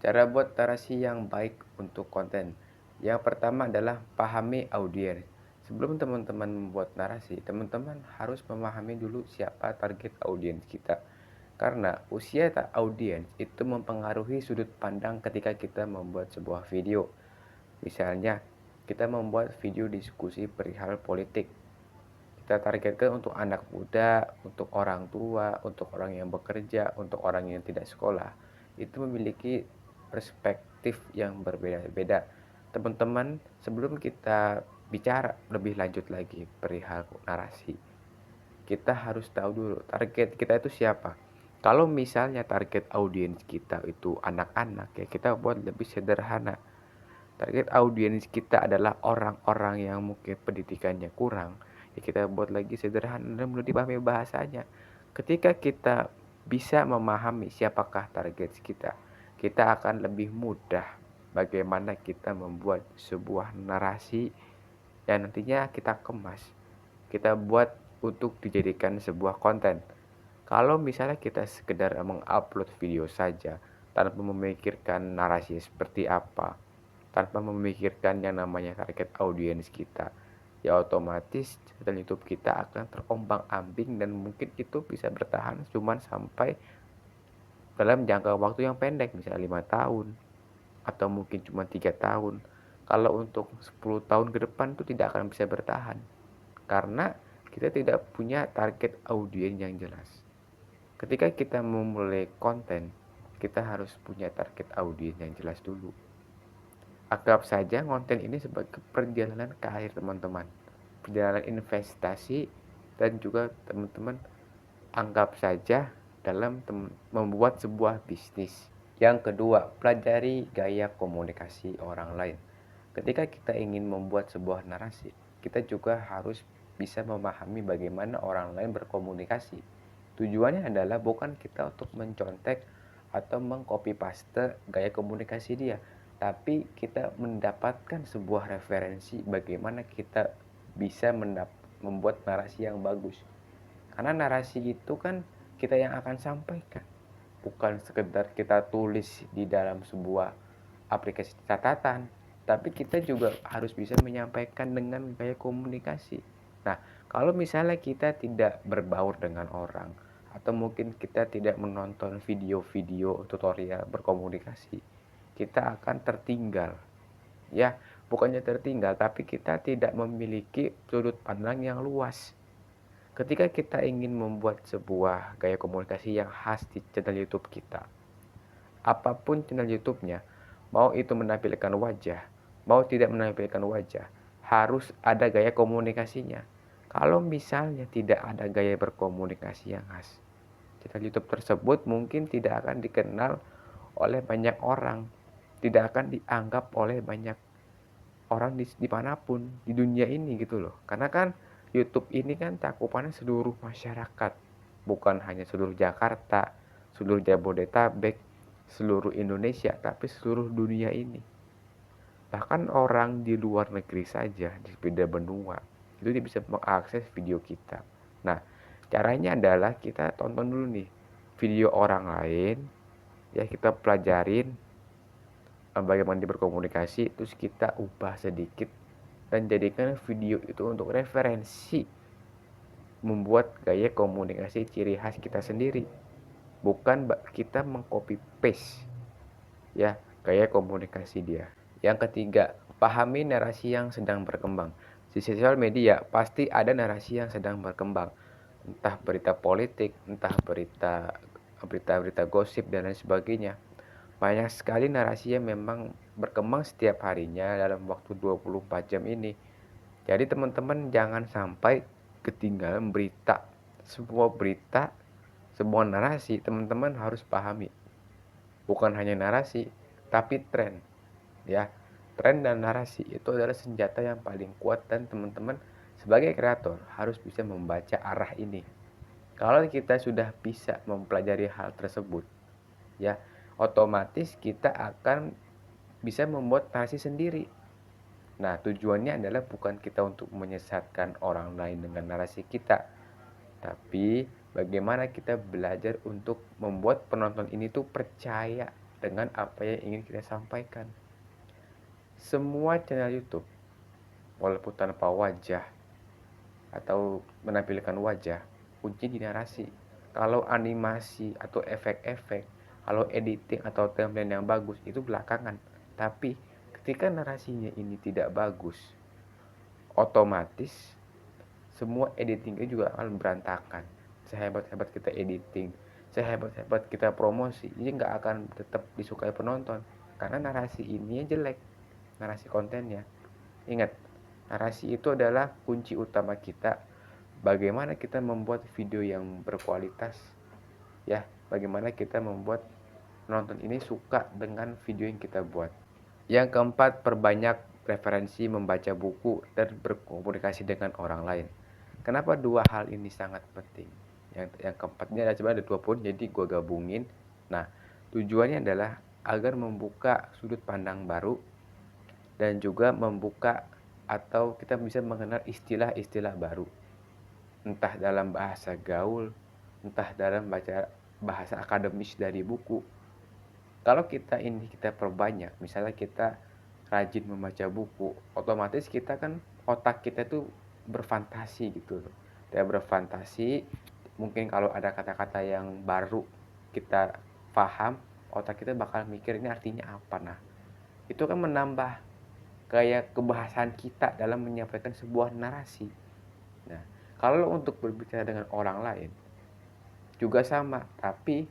Cara buat narasi yang baik untuk konten. Yang pertama adalah pahami audiens. Sebelum teman-teman membuat narasi, teman-teman harus memahami dulu siapa target audiens kita. Karena usia audiens itu mempengaruhi sudut pandang ketika kita membuat sebuah video. Misalnya, kita membuat video diskusi perihal politik. Kita targetkan untuk anak muda, untuk orang tua, untuk orang yang bekerja, untuk orang yang tidak sekolah. Itu memiliki perspektif yang berbeda-beda. Teman-teman, sebelum kita bicara lebih lanjut lagi perihal narasi, kita harus tahu dulu target kita itu siapa. Kalau misalnya target audiens kita itu anak-anak, ya kita buat lebih sederhana. Target audiens kita adalah orang-orang yang mungkin pendidikannya kurang, ya kita buat lagi sederhana dan mudah dipahami bahasanya. Ketika kita bisa memahami siapakah target kita, kita akan lebih mudah bagaimana kita membuat sebuah narasi yang nantinya kita kemas, kita buat untuk dijadikan sebuah konten. Kalau misalnya kita sekedar mengupload video saja tanpa memikirkan narasi seperti apa, tanpa memikirkan yang namanya target audiens kita, ya otomatis channel YouTube kita akan terombang-ambing dan mungkin itu bisa bertahan cuman sampai dalam jangka waktu yang pendek, misalnya 5 tahun atau mungkin cuma 3 tahun. Kalau untuk 10 tahun ke depan itu tidak akan bisa bertahan karena kita tidak punya target audiens yang jelas. Ketika kita memulai konten, kita harus punya target audiens yang jelas dulu. Anggap saja konten ini sebagai perjalanan karir teman-teman, perjalanan investasi, dan juga teman-teman anggap saja dalam membuat sebuah bisnis. Yang kedua, pelajari gaya komunikasi orang lain. Ketika kita ingin membuat sebuah narasi, kita juga harus bisa memahami bagaimana orang lain berkomunikasi. Tujuannya adalah bukan kita untuk mencontek atau mengcopy paste gaya komunikasi dia, tapi kita mendapatkan sebuah referensi bagaimana kita bisa membuat narasi yang bagus. Karena narasi itu kan kita yang akan sampaikan, bukan sekedar kita tulis di dalam sebuah aplikasi catatan, tapi kita juga harus bisa menyampaikan dengan gaya komunikasi. Nah, kalau misalnya kita tidak berbaur dengan orang, atau mungkin kita tidak menonton video-video tutorial berkomunikasi, kita akan tertinggal. Ya, bukannya tertinggal, tapi kita tidak memiliki sudut pandang yang luas. Ketika kita ingin membuat sebuah gaya komunikasi yang khas di channel YouTube kita, apapun channel YouTube-nya, mau itu menampilkan wajah, mau tidak menampilkan wajah, harus ada gaya komunikasinya. Kalau misalnya tidak ada gaya berkomunikasi yang khas, channel YouTube tersebut mungkin tidak akan dikenal oleh banyak orang, tidak akan dianggap oleh banyak orang dimanapun di dunia ini gitu loh. Karena kan YouTube ini kan cakupannya seluruh masyarakat, bukan hanya seluruh Jakarta, seluruh Jabodetabek, seluruh Indonesia, tapi seluruh dunia ini. Bahkan orang di luar negeri saja, di beda benua, itu dia bisa mengakses video kita. Nah, caranya adalah kita tonton dulu nih video orang lain, ya kita pelajarin bagaimana dia berkomunikasi, terus kita ubah sedikit dan jadikan video itu untuk referensi membuat gaya komunikasi ciri khas kita sendiri, bukan kita mengcopy paste ya gaya komunikasi dia. Yang ketiga, pahami narasi yang sedang berkembang. Di sosial media pasti ada narasi yang sedang berkembang, entah berita politik, entah berita gosip dan lain sebagainya. Banyak sekali narasi yang memang berkembang setiap harinya dalam waktu 24 jam ini. Jadi teman-teman jangan sampai ketinggalan berita. Semua berita, semua narasi teman-teman harus pahami. Bukan hanya narasi, tapi tren. Ya, tren dan narasi itu adalah senjata yang paling kuat dan teman-teman sebagai kreator harus bisa membaca arah ini. Kalau kita sudah bisa mempelajari hal tersebut, ya, otomatis kita akan bisa membuat narasi sendiri. Nah, tujuannya adalah bukan kita untuk menyesatkan orang lain dengan narasi kita, tapi bagaimana kita belajar untuk membuat penonton ini tuh percaya dengan apa yang ingin kita sampaikan. Semua channel YouTube, walaupun tanpa wajah atau menampilkan wajah, kunci di narasi. Kalau animasi atau efek-efek, kalau editing atau thumbnail yang bagus itu belakangan. Tapi ketika narasinya ini tidak bagus, otomatis semua editingnya juga akan berantakan. Sehebat-hebat kita editing, sehebat-hebat kita promosi, ini nggak akan tetap disukai penonton karena narasi ini jelek, narasi kontennya. Ingat, narasi itu adalah kunci utama kita. Bagaimana kita membuat video yang berkualitas, ya, bagaimana kita membuat penonton ini suka dengan video yang kita buat. Yang keempat, perbanyak referensi membaca buku dan berkomunikasi dengan orang lain. Kenapa dua hal ini sangat penting? Yang keempat ini ada sebenarnya ada 2 poin, jadi gue gabungin. Nah, tujuannya adalah agar membuka sudut pandang baru dan juga membuka atau kita bisa mengenal istilah-istilah baru. Entah dalam bahasa gaul, entah dalam bahasa akademis dari buku. Kalau kita perbanyak, misalnya kita rajin membaca buku, otomatis kita kan otak kita tuh berfantasi gitu loh. Dia berfantasi, mungkin kalau ada kata-kata yang baru kita paham, otak kita bakal mikir ini artinya apa. Nah, itu kan menambah kayak kebahasan kita dalam menyampaikan sebuah narasi. Nah, kalau untuk berbicara dengan orang lain juga sama, tapi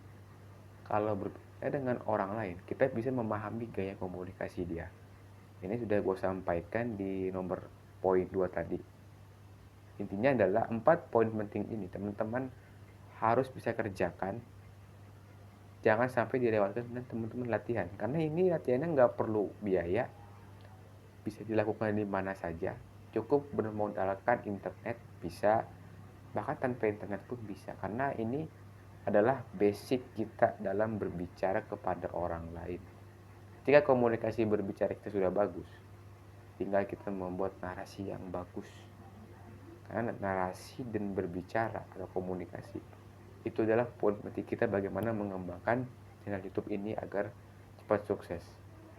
kalau berbicara dengan orang lain, kita bisa memahami gaya komunikasi dia. Ini sudah gue sampaikan di nomor poin 2 tadi. Intinya adalah 4 poin penting ini teman-teman harus bisa kerjakan. Jangan sampai dilewatkan dan teman-teman latihan. Karena ini latihannya nggak perlu biaya. Bisa dilakukan di mana saja. Cukup bermodalkan internet, bisa. Bahkan tanpa internet pun bisa. Karena ini adalah basic kita dalam berbicara kepada orang lain. Jika komunikasi berbicara kita sudah bagus, tinggal kita membuat narasi yang bagus. Karena narasi dan berbicara atau komunikasi itu adalah poin penting kita bagaimana mengembangkan channel YouTube ini agar cepat sukses.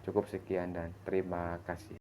Cukup sekian dan terima kasih.